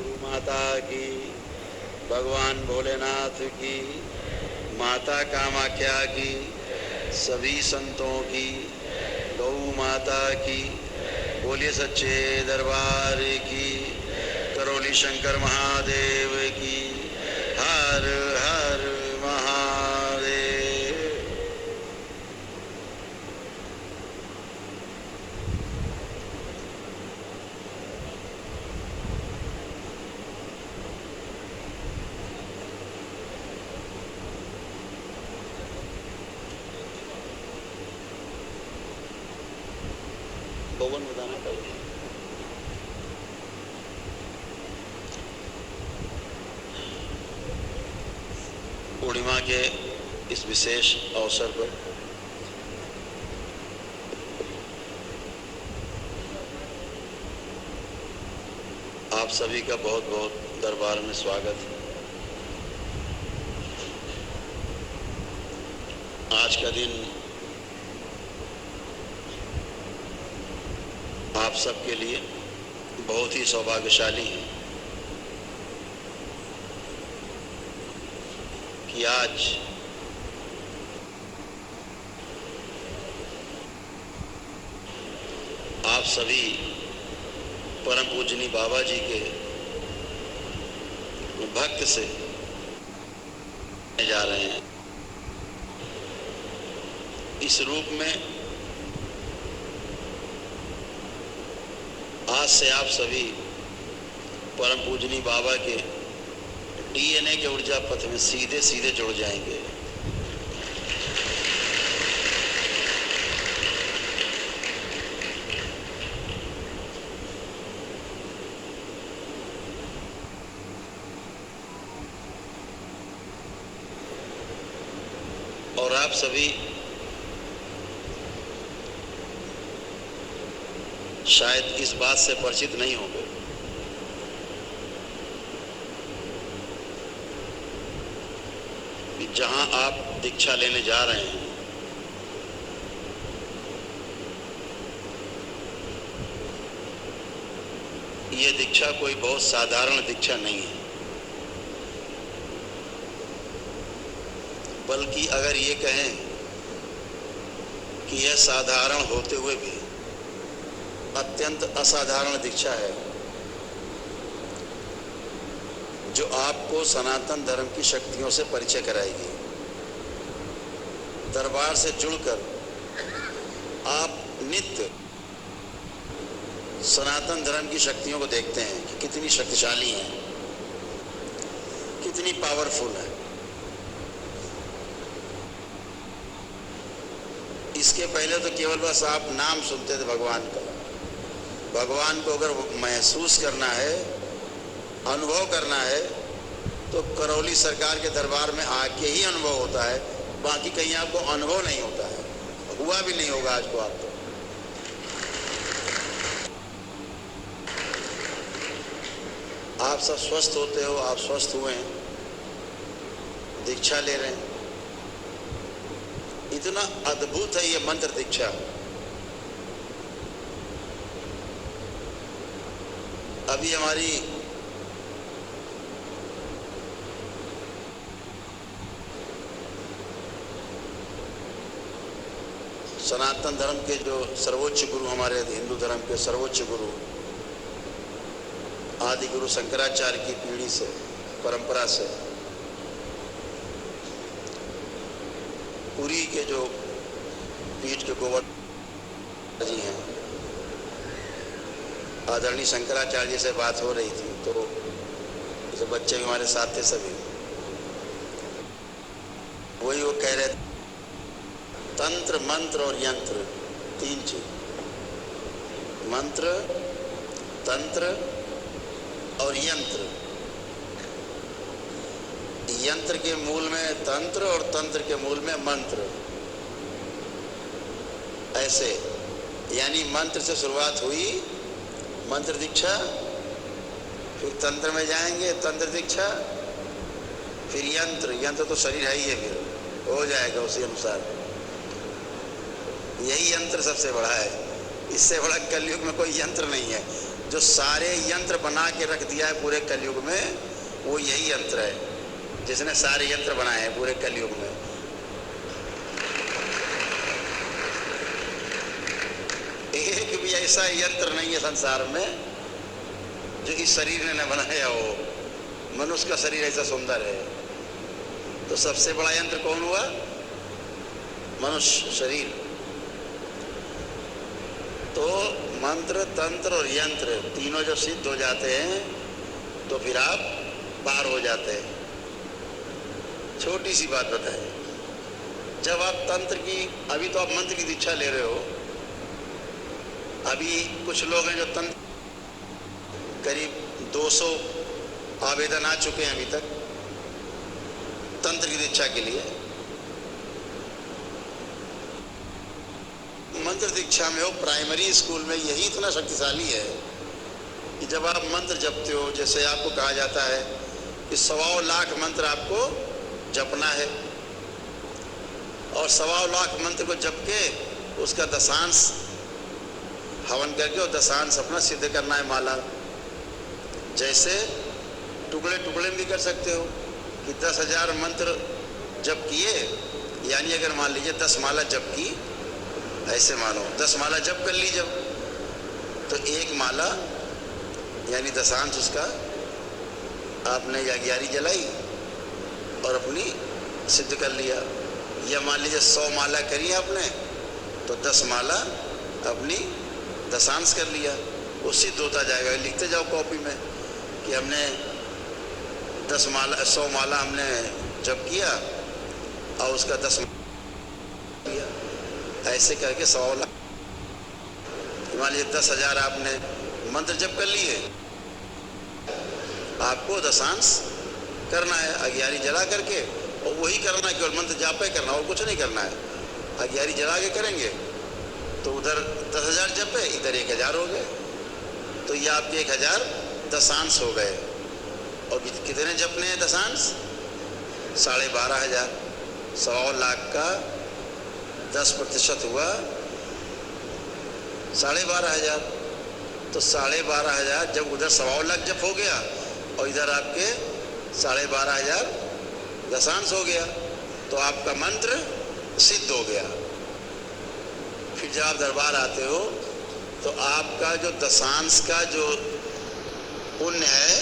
गुरु माता की, भगवान भोलेनाथ की, माता कामाख्या की, सभी संतों की, गौ माता की, बोलिए सच्चे दरबार की, करौली शंकर महादेव की, हर हर महादेव। पवन बताना पड़ेगा। पूर्णिमा के इस विशेष अवसर पर आप सभी का बहुत बहुत दरबार में स्वागत है। आज का दिन आप सबके लिए बहुत ही सौभाग्यशाली है कि आज आप सभी परम पूजनीय बाबा जी के भक्त से जा रहे हैं। इस रूप में आज से आप सभी परम पूजनीय बाबा के डीएनए के ऊर्जा पथ में सीधे सीधे जुड़ जाएंगे। और आप सभी शायद इस बात से परिचित नहीं होंगे कि जहां आप दीक्षा लेने जा रहे हैं ये दीक्षा कोई बहुत साधारण दीक्षा नहीं है, बल्कि अगर ये कहें कि यह साधारण होते हुए भी अत्यंत असाधारण दीक्षा है जो आपको सनातन धर्म की शक्तियों से परिचय कराएगी। दरबार से जुड़कर आप नित्य सनातन धर्म की शक्तियों को देखते हैं कि कितनी शक्तिशाली हैं, कितनी पावरफुल है। इसके पहले तो केवल बस आप नाम सुनते थे भगवान का। भगवान को अगर महसूस करना है, अनुभव करना है, तो करौली सरकार के दरबार में आके ही अनुभव होता है, बाकी कहीं आपको अनुभव नहीं होता है, हुआ भी नहीं होगा आज को आपको। आप सब स्वस्थ होते हो, आप स्वस्थ हुए हैं, दीक्षा ले रहे हैं। इतना अद्भुत है ये मंत्र दीक्षा। अभी हमारी सनातन धर्म के जो सर्वोच्च गुरु, हमारे हिंदू धर्म के सर्वोच्च गुरु आदि गुरु शंकराचार्य की पीढ़ी से, परंपरा से पुरी के जो पीठ के गोवर्धन जी हैं, आदरणीय शंकराचार्य जी से बात हो रही थी, तो जो बच्चे भी हमारे साथ थे सभी, वही वो कह रहे थे तंत्र, मंत्र और यंत्र, तीन चीज, मंत्र, तंत्र और यंत्र। यंत्र के मूल में तंत्र और तंत्र के मूल में मंत्र, ऐसे यानी मंत्र से शुरुआत हुई, मंत्र दीक्षा, फिर तंत्र में जाएंगे, तंत्र दीक्षा, फिर यंत्र। यंत्र तो शरीर है ही है, फिर हो जाएगा उसी अनुसार। यही यंत्र सबसे बड़ा है, इससे बड़ा कलयुग में कोई यंत्र नहीं है। जो सारे यंत्र बना के रख दिया है पूरे कलयुग में, वो यही यंत्र है जिसने सारे यंत्र बनाए हैं पूरे कलयुग में। एक भी ऐसा यंत्र नहीं है संसार में जो इस शरीर ने न बनाया हो। मनुष्य का शरीर ऐसा सुंदर है, तो सबसे बड़ा यंत्र कौन हुआ? मनुष्य शरीर। तो मंत्र, तंत्र और यंत्र तीनों जब सिद्ध हो जाते हैं तो फिर आप पार हो जाते हैं। छोटी सी बात बताएं, जब आप तंत्र की, अभी तो आप मंत्र की दीक्षा ले रहे हो, अभी कुछ लोग हैं जो तंत्र, करीब 200 आवेदन आ चुके हैं अभी तक तंत्र की दीक्षा के लिए। मंत्र दीक्षा में हो, प्राइमरी स्कूल में यही इतना शक्तिशाली है कि जब आप मंत्र जपते हो, जैसे आपको कहा जाता है कि 1.25 लाख मंत्र आपको जपना है, और 1.25 लाख मंत्र को जप के उसका दशांश हवन करके और दशांश अपना सिद्ध करना है माला। जैसे टुकड़े टुकड़े भी कर सकते हो कि 10,000 मंत्र जप किए, यानी अगर मान लीजिए 10 माला जप की, ऐसे मानो 10 माला जप कर ली जब, तो एक माला यानी दशांश उसका आपने 11 जलाई और अपनी सिद्ध कर लिया। या मान लीजिए 100 माला करी आपने, तो 10 माला अपनी दशांश कर लिया, वो सिद्ध होता जाएगा। लिखते जाओ कॉपी में कि हमने 10 माला 100 माला हमने जप किया और उसका 10 किया, ऐसे करके 100 लाख। मान लीजिए 10,000 आपने मंत्र जप कर लिए, आपको दशांश करना है 11 जला करके, और वही करना है, केवल मंत्र जाप ही करना और कुछ नहीं करना है। 11 जला के करेंगे तो उधर 10,000 जपे, इधर 1,000 हो गए, तो ये आपके 1,000 दशांश हो गए। और कितने जपने हैं दशांश? 12,500। 1.25 लाख का 10% हुआ 12,500। तो 12,500 जब उधर 1.25 लाख जप हो गया और इधर आपके 12,500 दशांश हो गया, तो आपका मंत्र सिद्ध हो गया। फिर जब आप दरबार आते हो तो आपका जो दशांश का जो पुण्य है,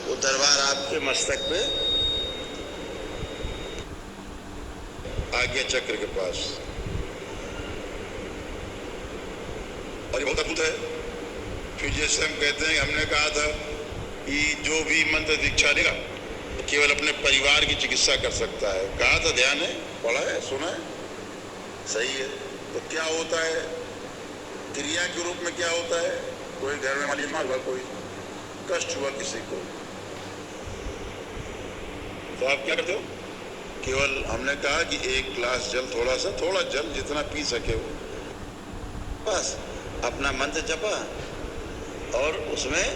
वो दरबार आपके मस्तक पे आज्ञा चक्र के पास, और ये बहुत अद्भुत है। फिर जैसे हम कहते हैं, हमने कहा था कि जो भी मंत्र दीक्षा लेगा केवल अपने परिवार की चिकित्सा कर सकता है। कहा था, ध्यान है, पढ़ा है, सुना है, सही है। तो क्या होता है क्रिया के रूप में? क्या होता है? कोई घर में मान लीजिए कोई कष्ट हुआ किसी को, तो आप क्या करते हो? केवल हमने कहा कि 1 गिलास जल, थोड़ा जल जितना पी सके वो, बस अपना मंत्र जपा और उसमें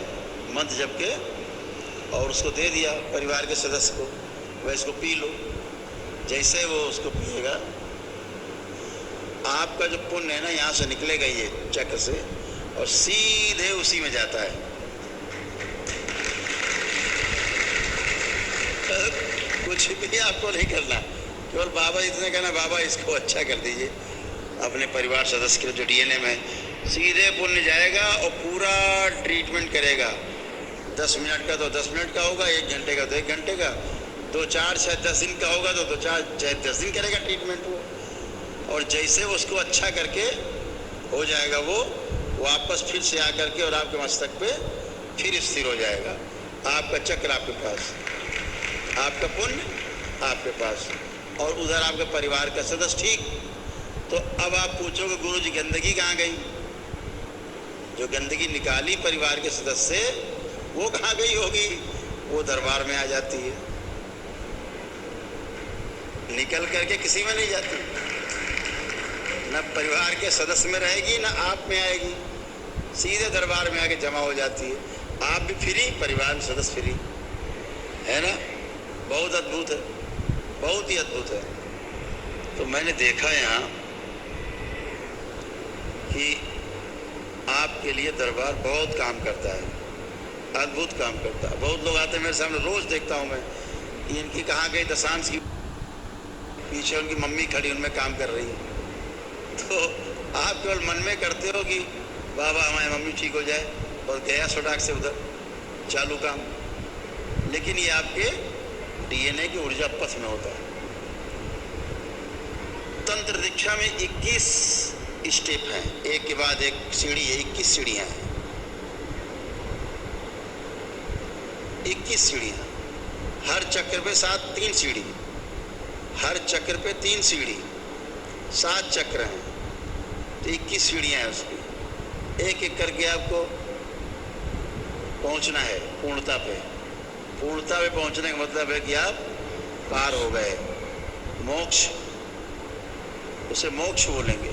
मंत्र जप के और उसको दे दिया परिवार के सदस्य को, वह इसको पी लो। जैसे वो उसको पिएगा, आपका जो पुण्य है ना, यहाँ से निकलेगा ये चक्र से और सीधे उसी में जाता है। कुछ भी आपको नहीं करना, केवल बाबा इतने कहना, बाबा इसको अच्छा कर दीजिए अपने परिवार सदस्य के जो डीएनए में, सीधे पुण्य जाएगा और पूरा ट्रीटमेंट करेगा। 10 मिनट का तो 10 मिनट का होगा, 1 घंटे का तो 1 घंटे का, 2 4 6 10 दिन का होगा तो 2 4 6 10 दिन करेगा ट्रीटमेंट वो। और जैसे वो उसको अच्छा करके हो जाएगा, वो वापस फिर से आकर के और आपके मस्तक पे फिर स्थिर हो जाएगा। आपका चक्र आपके पास, आपका पुण्य आपके पास, और उधर आपके परिवार का सदस्य ठीक। तो अब आप पूछोगे, गुरु जी गंदगी कहाँ गई? जो गंदगी निकाली परिवार के सदस्य से, वो कहाँ गई होगी? वो दरबार में आ जाती है, निकल करके किसी में नहीं जाती। न परिवार के सदस्य में रहेगी, न आप में आएगी, सीधे दरबार में आके जमा हो जाती है। आप भी फ्री, परिवार में सदस्य फ्री, है ना? बहुत अद्भुत है, बहुत ही अद्भुत है। तो मैंने देखा यहाँ कि आपके लिए दरबार बहुत काम करता है, अद्भुत काम करता है। बहुत लोग आते हैं मेरे सामने, रोज़ देखता हूँ मैं कि इनकी कहाँ गई दशांश की, पीछे उनकी मम्मी खड़ी उनमें काम कर रही है। तो आप केवल मन में करते हो कि बाबा हमारी मम्मी ठीक हो जाए और गया सटाक से उधर चालू काम, लेकिन ये आपके डीएनए की ऊर्जा पथ में होता है। तंत्र दीक्षा में 21 स्टेप हैं, एक के बाद एक सीढ़ी है, 21 सीढ़ियाँ हैं, 21 सीढ़ियाँ। हर चक्र पे 3 सीढ़ी, हर चक्र पे 3 सीढ़ी, 7 चक्र हैं, तो 21 सीढ़ियाँ हैं उसकी। एक एक करके आपको पहुंचना है पूर्णता पे। पूर्णता पे पहुंचने का मतलब है कि आप पार हो गए, मोक्ष, उसे मोक्ष बोलेंगे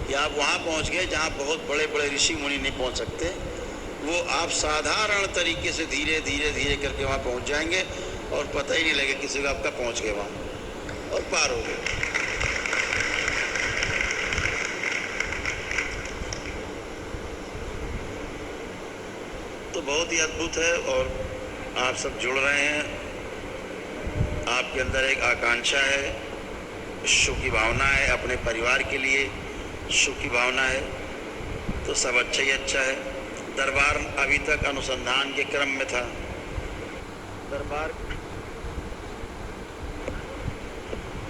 कि आप वहाँ पहुँच गए जहाँ बहुत बड़े बड़े ऋषि मुनि नहीं पहुँच सकते। वो आप साधारण तरीके से धीरे धीरे धीरे करके वहाँ पहुँच जाएंगे और पता ही नहीं लगेगा किसी को आपका पहुँच गए वहाँ और पार हो गए। तो बहुत ही अद्भुत है और आप सब जुड़ रहे हैं। आपके अंदर एक आकांक्षा है, सुख की भावना है, अपने परिवार के लिए सुख की भावना है, तो सब अच्छा ही अच्छा है। दरबार अभी तक अनुसंधान के क्रम में था।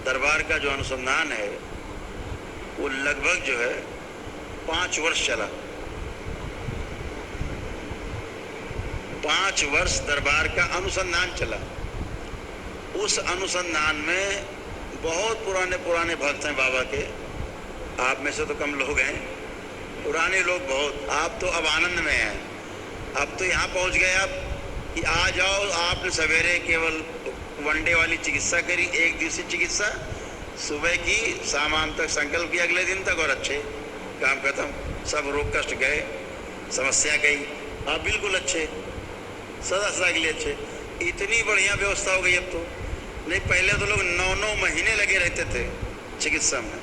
दरबार का जो अनुसंधान है वो लगभग जो है 5 वर्ष चला। 5 वर्ष दरबार का अनुसंधान चला। उस अनुसंधान में बहुत पुराने भक्त हैं बाबा के, आप में से तो कम लोग हैं, पुराने लोग बहुत। आप तो अब आनंद में हैं, अब तो यहाँ पहुँच गए आप कि आ जाओ। आपने सवेरे केवल वनडे वाली चिकित्सा करी, 1 दिवसीय चिकित्सा, सुबह की शाम तक संकल्प किया अगले दिन तक और अच्छे, काम खत्म, सब रोग कष्ट गए, समस्या गई, आप बिल्कुल अच्छे, सदा सदा के लिए अच्छे। इतनी बढ़िया व्यवस्था हो गई अब तो। नहीं पहले तो लोग 9-9 महीने लगे रहते थे चिकित्सा में।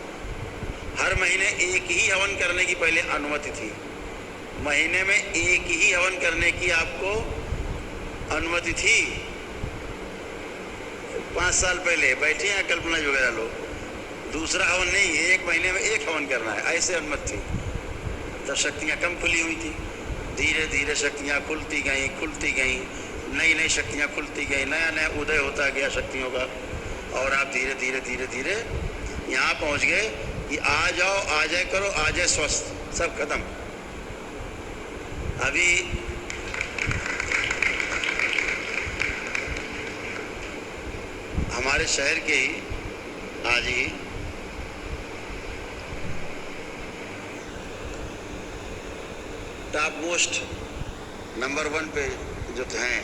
हर महीने एक ही हवन करने की पहले अनुमति थी, महीने में एक ही हवन करने की आपको अनुमति थी। 5 साल पहले बैठे हैं कल्पना वगैरह लोग, दूसरा हवन नहीं, 1 महीने में 1 हवन करना है, ऐसे अनुमति थी। तब शक्तियाँ कम खुली हुई थी, धीरे धीरे शक्तियाँ खुलती गईं, नई शक्तियाँ खुलती गई, नया उदय होता गया शक्तियों का, और आप धीरे धीरे यहाँ पहुँच गए कि आ जाओ, आ जाए करो, आ जाए स्वस्थ, सब खत्म। अभी हमारे शहर के ही आज ही टॉप मोस्ट नंबर 1 पे जो हैं,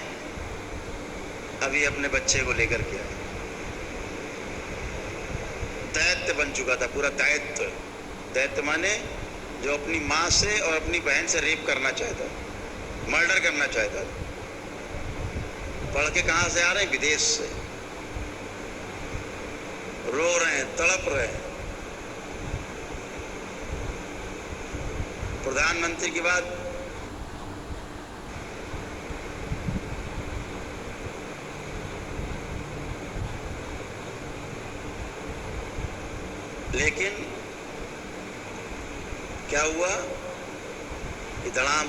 अभी अपने बच्चे को लेकर के आए। दैत्य बन चुका था पूरा, दैत्य माने जो अपनी माँ से और अपनी बहन से रेप करना चाहता, मर्डर करना चाहता। पढ़ के कहाँ से आ रहे हैं? विदेश से। रो रहे हैं, तड़प रहे हैं। प्रधानमंत्री की बात लेकिन क्या हुआ कि धड़ाम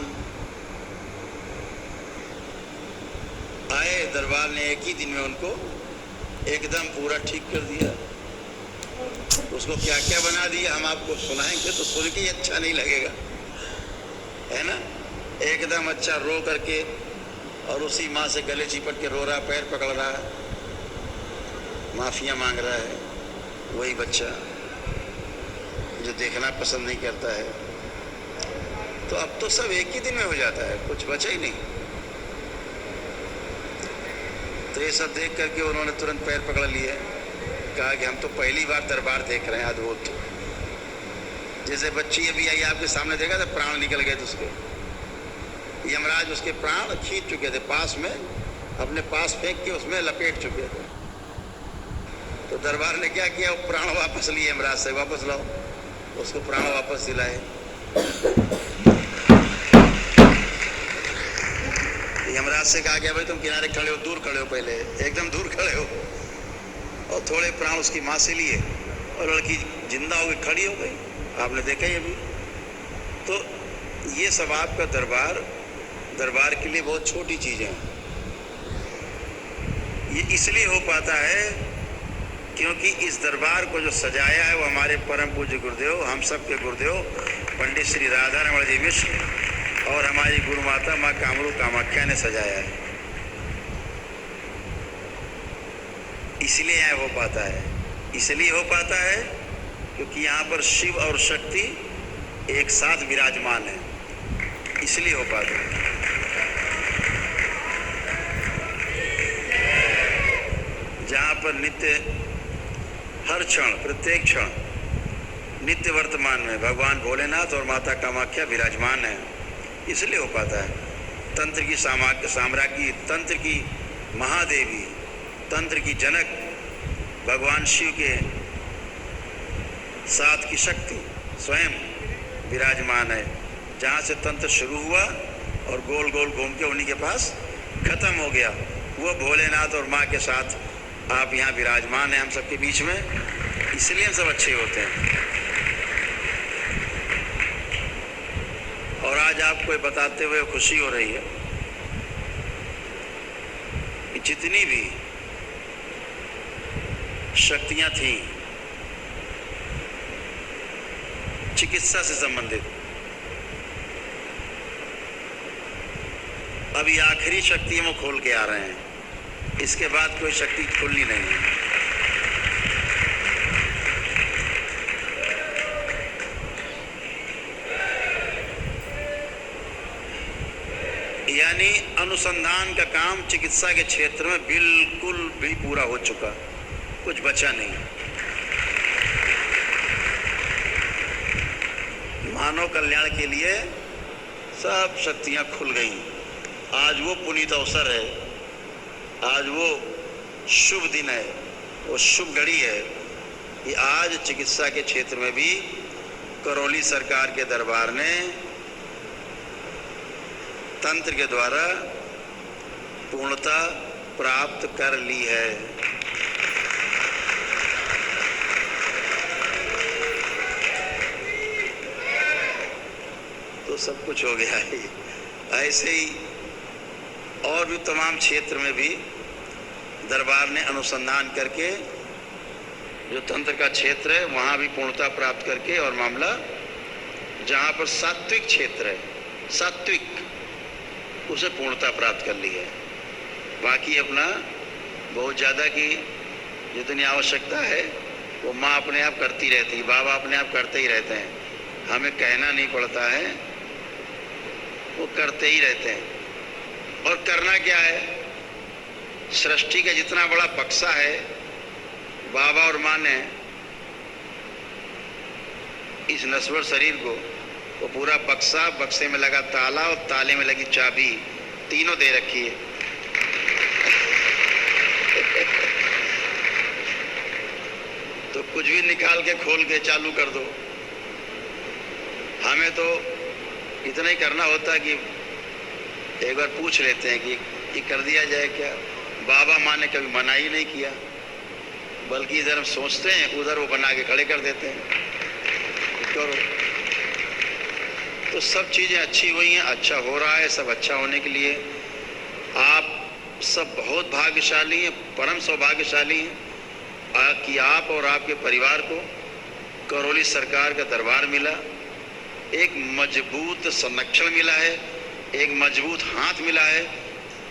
आए, दरबार ने एक ही दिन में उनको एकदम पूरा ठीक कर दिया। उसको क्या क्या बना दिया हम आपको सुनाएंगे तो सुन के अच्छा नहीं लगेगा, है ना। एकदम अच्छा रो करके और उसी माँ से गले चिपट के रो रहा, पैर पकड़ रहा है, माफिया मांग रहा है, वही बच्चा जो देखना पसंद नहीं करता है। तो अब तो सब एक ही दिन में हो जाता है, कुछ बचा ही नहीं। तो ये सब देख करके उन्होंने तुरंत पैर पकड़ लिए, कहा कि हम तो पहली बार दरबार देख रहे हैं अद्भुत। जैसे बच्ची अभी आई आपके सामने देखा था, प्राण निकल गए थे उसके, यमराज उसके प्राण खींच चुके थे, पास में अपने पास फेंक के उसमें लपेट चुके थे। तो दरबार ने क्या किया, प्राण वापस लिए, यमराज से वापस लाओ, उसको प्राण वापस दिलाए। यमराज से कहा गया भाई तुम किनारे खड़े हो, दूर खड़े हो, पहले एकदम दूर खड़े हो। और थोड़े प्राण उसकी मां से लिए और लड़की जिंदा हो गई, खड़ी हो गई। आपने देखा ही अभी। तो ये सब आपका दरबार के लिए बहुत छोटी चीजें हैं। ये इसलिए हो पाता है क्योंकि इस दरबार को जो सजाया है वो हमारे परम पूज्य गुरुदेव, हम सब के गुरुदेव पंडित श्री राधा रमण जी मिश्र और हमारी गुरु माता माँ कामरू कामाख्या ने सजाया है। इसलिए यह हो पाता है। इसलिए हो पाता है क्योंकि यहाँ पर शिव और शक्ति एक साथ विराजमान है, इसलिए हो पाता है। जहाँ पर नित्य हर क्षण प्रत्येक क्षण नित्य वर्तमान में भगवान भोलेनाथ और माता कामाख्या विराजमान है, इसलिए हो पाता है। तंत्र की साम्राज्ञी, तंत्र की महादेवी, तंत्र की जनक भगवान शिव के साथ की शक्ति स्वयं विराजमान है। जहाँ से तंत्र शुरू हुआ और गोल गोल घूम के उन्हीं के पास खत्म हो गया, वो भोलेनाथ और माँ के साथ आप यहाँ विराजमान हैं हम सबके बीच में, इसलिए हम सब अच्छे होते हैं। और आज आपको ये बताते हुए खुशी हो रही है कि जितनी भी शक्तियां थी चिकित्सा से संबंधित, अभी आखिरी शक्तियां वो खोल के आ रहे हैं। इसके बाद कोई शक्ति खुलनी नहीं है। यानी अनुसंधान का काम चिकित्सा के क्षेत्र में बिल्कुल भी पूरा हो चुका, कुछ बचा नहीं। मानव कल्याण के लिए सब शक्तियां खुल गई। आज वो पुनीत अवसर है, आज वो शुभ दिन है, वो शुभ घड़ी है कि आज चिकित्सा के क्षेत्र में भी करौली सरकार के दरबार ने तंत्र के द्वारा पूर्णता प्राप्त कर ली है। तो सब कुछ हो गया है। ऐसे ही और भी तमाम क्षेत्र में भी दरबार ने अनुसंधान करके जो तंत्र का क्षेत्र है वहाँ भी पूर्णता प्राप्त करके, और मामला जहाँ पर सात्विक क्षेत्र है, सात्विक, उसे पूर्णता प्राप्त कर ली है। बाकी अपना बहुत ज़्यादा की जितनी आवश्यकता है वो माँ अपने आप करती रहती है, बाबा अपने आप करते ही रहते हैं, हमें कहना नहीं पड़ता है, वो करते ही रहते हैं। और करना क्या है, सृष्टि का जितना बड़ा बक्सा है बाबा और माँ ने इस नश्वर शरीर को, वो पूरा बक्सा, बक्से में लगा ताला और ताले में लगी चाबी, तीनों दे रखी है। तो कुछ भी निकाल के खोल के चालू कर दो। हमें तो इतना ही करना होता है कि एक बार पूछ लेते हैं कि ये कर दिया जाए क्या। बाबा माँ ने कभी मना ही नहीं किया, बल्कि इधर हम सोचते हैं उधर वो बना के खड़े कर देते हैं, करो। तो सब चीज़ें अच्छी हुई हैं, अच्छा हो रहा है। सब अच्छा होने के लिए आप सब बहुत भाग्यशाली हैं, परम सौभाग्यशाली हैं कि आप और आपके परिवार को करौली सरकार का दरबार मिला, एक मजबूत संरक्षण मिला है, एक मजबूत हाथ मिला है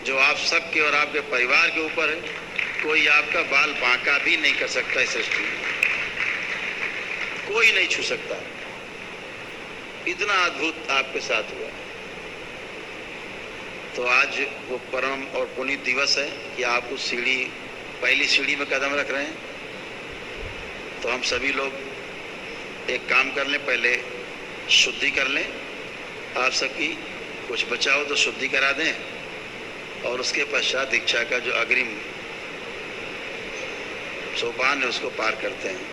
जो आप सबके और आपके परिवार के ऊपर है। कोई आपका बाल बांका भी नहीं कर सकता इस सृष्टि में, कोई नहीं छू सकता। इतना अद्भुत आपके साथ हुआ। तो आज वो परम और पुनीत दिवस है कि आप उस सीढ़ी, पहली सीढ़ी में कदम रख रहे हैं। तो हम सभी लोग एक काम कर लें, पहले शुद्धि कर लें। आप सबकी कुछ बचाओ तो शुद्धि करा दें, और उसके पश्चात दीक्षा का जो अग्रिम सोपान है उसको पार करते हैं।